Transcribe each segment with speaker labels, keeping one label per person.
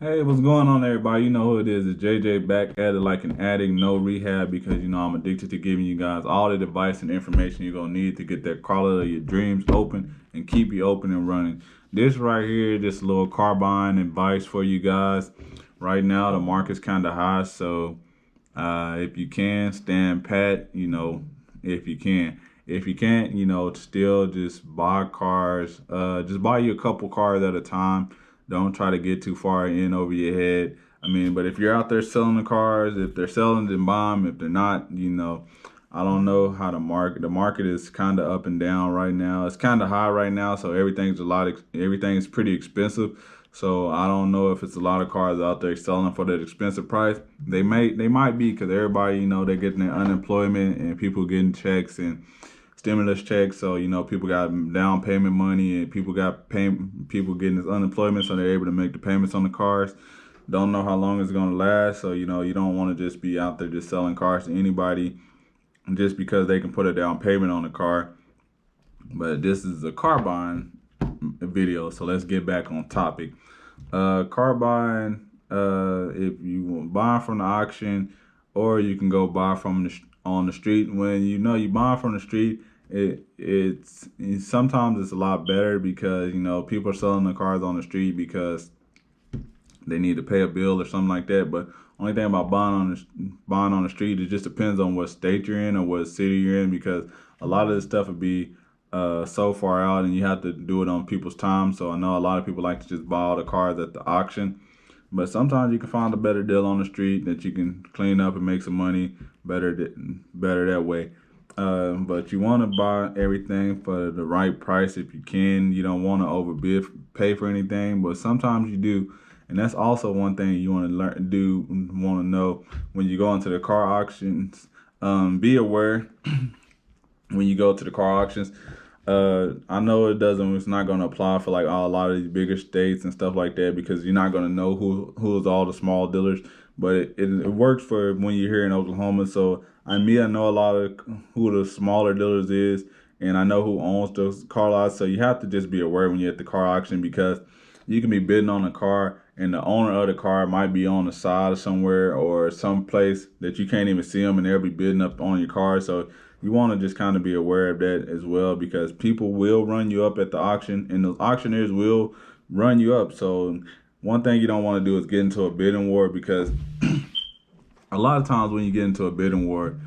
Speaker 1: Hey, what's going on, everybody? You know who it is. It's JJ back at it like an addict, no rehab, because I'm addicted to giving you guys all the advice and information you're gonna need to get that car of your dreams open and keep you open and running. This right here, this little car buying advice for you guys. Right now, the market's kind of high, so if you can stand pat, if you can. If you can't, still just buy cars. Just buy you a couple cars at a time. Don't try to get too far in over your head. I mean, but if you're out there selling the cars, if they're selling, then buy them. If they're not, I don't know how the market is kind of up and down right now. It's kind of high right now, so everything's pretty expensive. So I don't know if it's a lot of cars out there selling for that expensive price. They might be because everybody, they're getting their unemployment and people getting checks and stimulus checks. So people got down payment money and people getting this unemployment, so they're able to make the payments on the cars. Don't know how long it's gonna last. So you don't want to just be out there just selling cars to anybody just because they can put a down payment on the car. But this is a car buying video, so let's get back on topic. Car buying, if you want buy from the auction, or you can go buy from on the street. When you buy from the street, it's sometimes it's a lot better because people are selling the cars on the street because they need to pay a bill or something like that. But only thing about buying on the street, it just depends on what state you're in or what city you're in, because a lot of this stuff would be so far out and you have to do it on people's time. So I know a lot of people like to just buy all the cars at the auction, but sometimes you can find a better deal on the street that you can clean up and make some money better that way. But you want to buy everything for the right price if you can. You don't want to overbid, pay for anything, but sometimes you do. And that's also one thing you want to want to know when you go into the car auctions. Be aware when you go to the car auctions. I know it's not going to apply for like a lot of these bigger states and stuff like that, because you're not going to know who's all the small dealers. But it works for when you're here in Oklahoma. So I know a lot of who the smaller dealers is, and I know who owns those car lots. So you have to just be aware when you're at the car auction, because you can be bidding on a car and the owner of the car might be on the side of somewhere or some place that you can't even see them, and they'll be bidding up on your car. So you want to just kind of be aware of that as well, because people will run you up at the auction and the auctioneers will run you up. So one thing you don't want to do is get into a bidding war, because a lot of times when you get into a bidding war,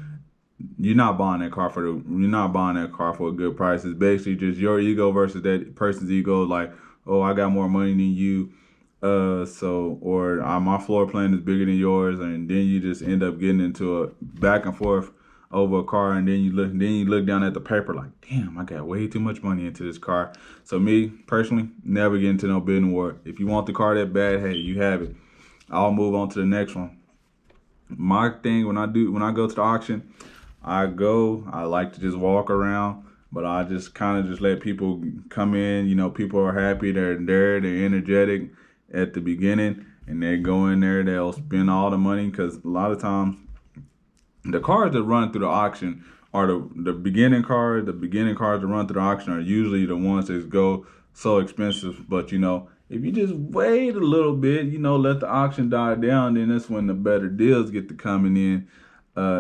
Speaker 1: you're not buying that car for a good price. It's basically just your ego versus that person's ego. Like, oh, I got more money than you, my floor plan is bigger than yours, and then you just end up getting into a back and forth over a car, and then you look down at the paper like, damn, I got way too much money into this car. So me personally, never get into no bidding war. If you want the car that bad, hey, you have it. I'll move on to the next one. My thing when I go to the auction, I like to just walk around, but I just kind of just let people come in. People are happy, they're there, they're energetic at the beginning, and they go in there, they'll spend all the money, because a lot of times the cars that run through the auction are the beginning cars. The beginning cars that run through the auction are usually the ones that go so expensive. But if you just wait a little bit, let the auction die down, then that's when the better deals get to coming in.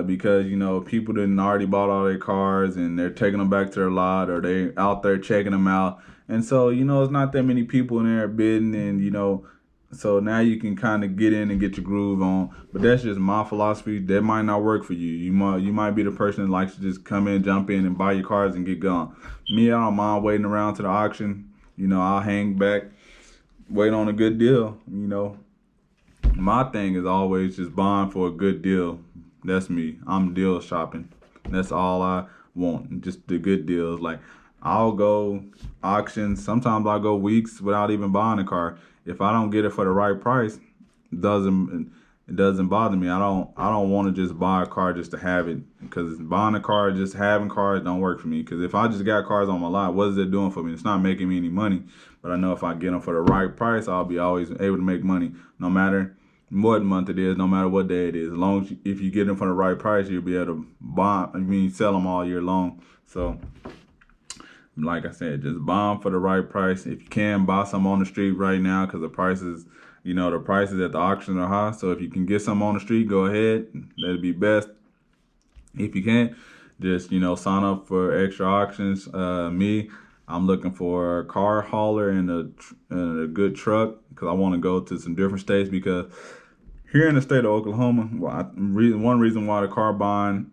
Speaker 1: Because people didn't already bought all their cars and they're taking them back to their lot, or they out there checking them out, and so it's not that many people in there bidding, and so now you can kind of get in and get your groove on. But that's just my philosophy. That might not work for you. You might be the person that likes to just come in, jump in, and buy your cars and get gone. Me, I don't mind waiting around to the auction. I'll hang back, wait on a good deal. My thing is always just buying for a good deal. That's me. I'm deal shopping. That's all I want. Just the good deals. Like, I'll go auctions. Sometimes I'll go weeks without even buying a car. If I don't get it for the right price, it doesn't bother me. I don't want to just buy a car just to have it, because buying a car, just having cars don't work for me. Because if I just got cars on my lot, what is it doing for me? It's not making me any money. But I know if I get them for the right price, I'll be always able to make money, no matter what month it is, no matter what day it is. As long as if you get them for the right price, you'll be able to sell them all year long. So like I said, just buy them for the right price. If you can, buy some on the street right now, because the prices The prices at the auction are high. So if you can get some on the street, go ahead. That'd be best. If you can't, just sign up for extra auctions. I'm looking for a car hauler and a good truck because I want to go to some different states because here in the state of Oklahoma, one reason why the car buying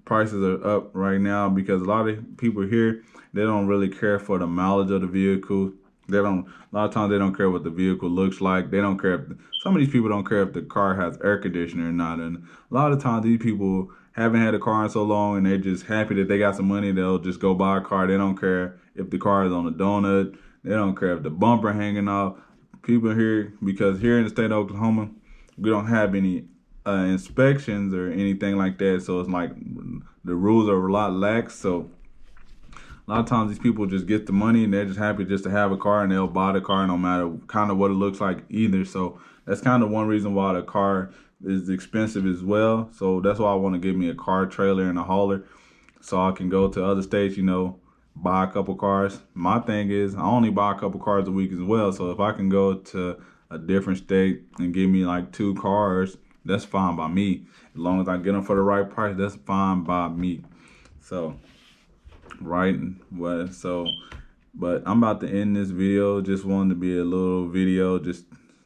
Speaker 1: prices are up right now because a lot of people here, they don't really care for the mileage of the vehicle. A lot of times they don't care what the vehicle looks like. They don't care some of these people don't care if the car has air conditioning or not. And a lot of times these people haven't had a car in so long and they're just happy that they got some money. They'll just go buy a car. They don't care if the car is on a donut. They don't care if the bumper hanging off. People here, because here in the state of Oklahoma, we don't have any inspections or anything like that. So it's like the rules are a lot lax. So a lot of times these people just get the money and they're just happy just to have a car and they'll buy the car no matter kind of what it looks like either. So that's kind of one reason why the car is expensive as well. So that's why I want to get me a car trailer and a hauler so I can go to other states, buy a couple cars. My thing is I only buy a couple cars a week as well. So if I can go to a different state and give me like 2 cars, that's fine by me. As long as I get them for the right price, that's fine by me. So right, but I'm about to end this video. Just wanted to be a little video, just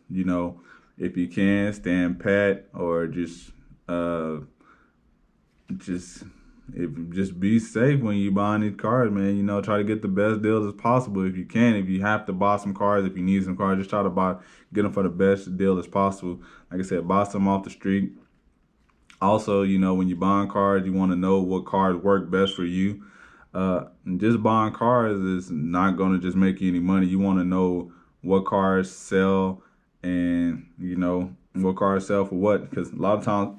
Speaker 1: if you can stand pat or just be safe when you buying these cars, man. Try to get the best deals as possible if you can. If you have to buy some cars, if you need some cars, just try to get them for the best deal as possible. Like I said, buy some off the street. Also, when you're buying cars, you want to know what cars work best for you. Just buying cars is not going to just make you any money. You want to know what cars sell and, what cars sell for what. Because a lot of times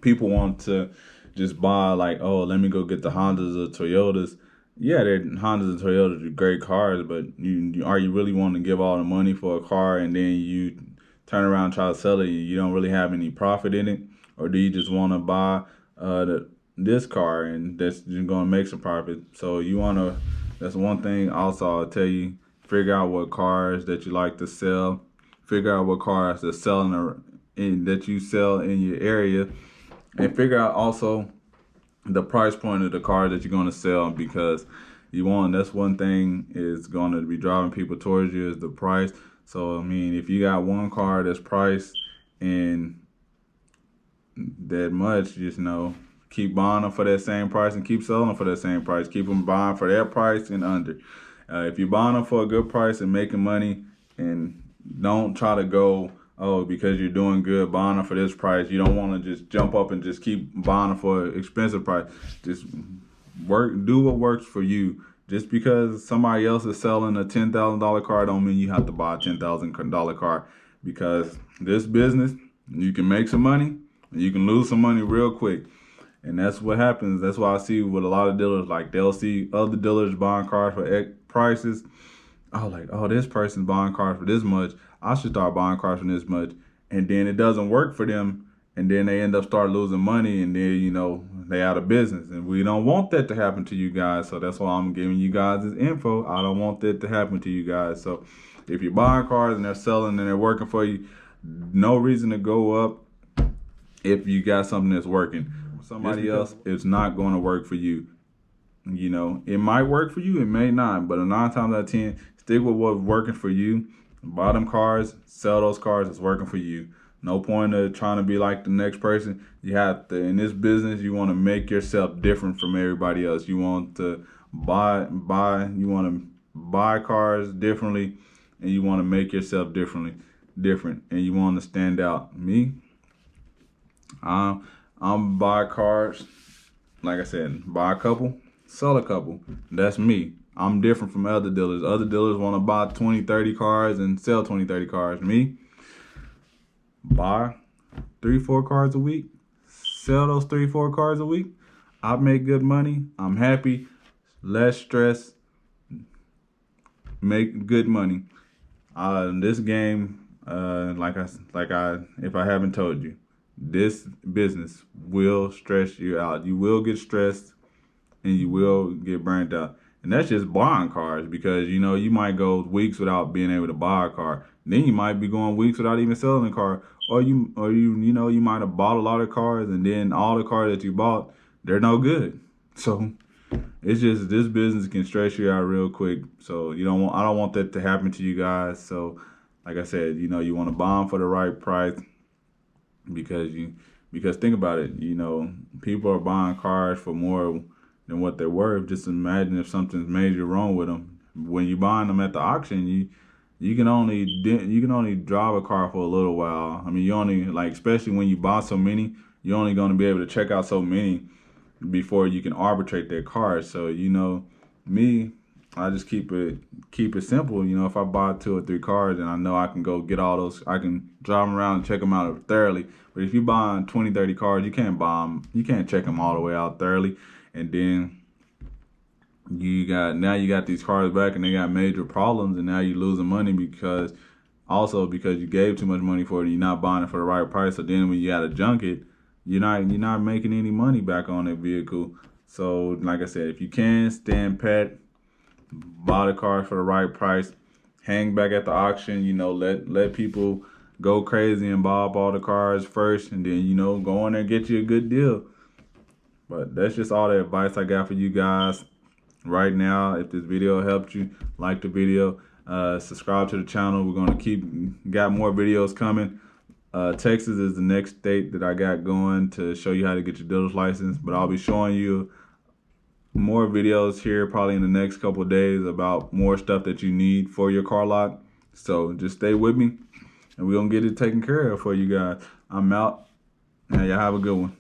Speaker 1: people want to just buy like, oh, let me go get the Hondas or Toyotas. Yeah, Hondas and Toyotas are great cars, but are you really wanting to give all the money for a car and then you turn around and try to sell it and you don't really have any profit in it? Or do you just want to buy this car and that's just going to make some profit? So that's one thing also I'll tell you, figure out what cars that you like to sell. Figure out what cars that that you sell in your area. And figure out also the price point of the car that you're going to sell because that's one thing is going to be driving people towards you is the price. So, if you got one car that's priced and that much, just keep buying them for that same price and keep selling them for that same price. Keep them buying for that price and under. If you're buying them for a good price and making money, and don't try to go, oh, because you're doing good, buying them for this price. You don't want to just jump up and just keep buying them for an expensive price. Just do what works for you. Just because somebody else is selling a $10,000 car don't mean you have to buy a $10,000 car. Because this business, you can make some money and you can lose some money real quick. And that's what happens. That's why I see with a lot of dealers, like they'll see other dealers buying cars for X prices. This person's buying cars for this much. I should start buying cars for this much. And then it doesn't work for them. And then they end up start losing money and then, they out of business. And we don't want that to happen to you guys. So that's why I'm giving you guys this info. I don't want that to happen to you guys. So if you're buying cars and they're selling and they're working for you, no reason to go up if you got something that's working. Somebody else, it's not going to work for you. It might work for you, it may not, but 9 times out of 10, stick with what's working for you. Buy them cars, sell those cars that's working for you. No point of trying to be like the next person. You have to, in this business, you want to make yourself different from everybody else. You want to you want to buy cars differently, and you want to make yourself different, and you want to stand out. Me, I'm buy cars, like I said, buy a couple, sell a couple. That's me. I'm different from other dealers. Other dealers want to buy 20, 30 cars and sell 20, 30 cars. Me, buy 3, 4 cars a week, sell those 3, 4 cars a week. I make good money. I'm happy, less stress, make good money. This game, if I haven't told you, this business will stress you out. You will get stressed and you will get burnt out. And that's just buying cars, because you know you might go weeks without being able to buy a car. Then you might be going weeks without even selling a car, or you might have bought a lot of cars, and then all the cars that you bought, they're no good. So it's just, this business can stress you out real quick. So I don't want that to happen to you guys. So like I said, you want to buy them for the right price, because think about it, people are buying cars for more than what they're worth. Just imagine if something's major wrong with them. When you buying them at the auction, you can only drive a car for a little while. I mean, you only, like, especially when you buy so many, you're only going to be able to check out so many before you can arbitrate that car. So me, I just keep it simple. If I buy 2 or 3 cars, and I know I can go get all those, I can drive them around and check them out thoroughly. But if you buy 20, 30 cars, you can't buy them, you can't check them all the way out thoroughly. And then you got these cars back, and they got major problems, and now you're losing money because you gave too much money for it, and you're not buying it for the right price. So then when you gotta junk it, you're not making any money back on that vehicle. So like I said, if you can stand pat, buy the car for the right price, hang back at the auction, let people go crazy and buy up all the cars first, and then go in there and get you a good deal. But that's just all the advice I got for you guys right now. If this video helped you, like the video, subscribe to the channel. We're gonna got more videos coming. Texas is the next state that I got going to show you how to get your dealer's license, but I'll be showing you more videos here probably in the next couple of days about more stuff that you need for your car lot. So just stay with me, and we're gonna get it taken care of for you guys. I'm out. Now y'all have a good one.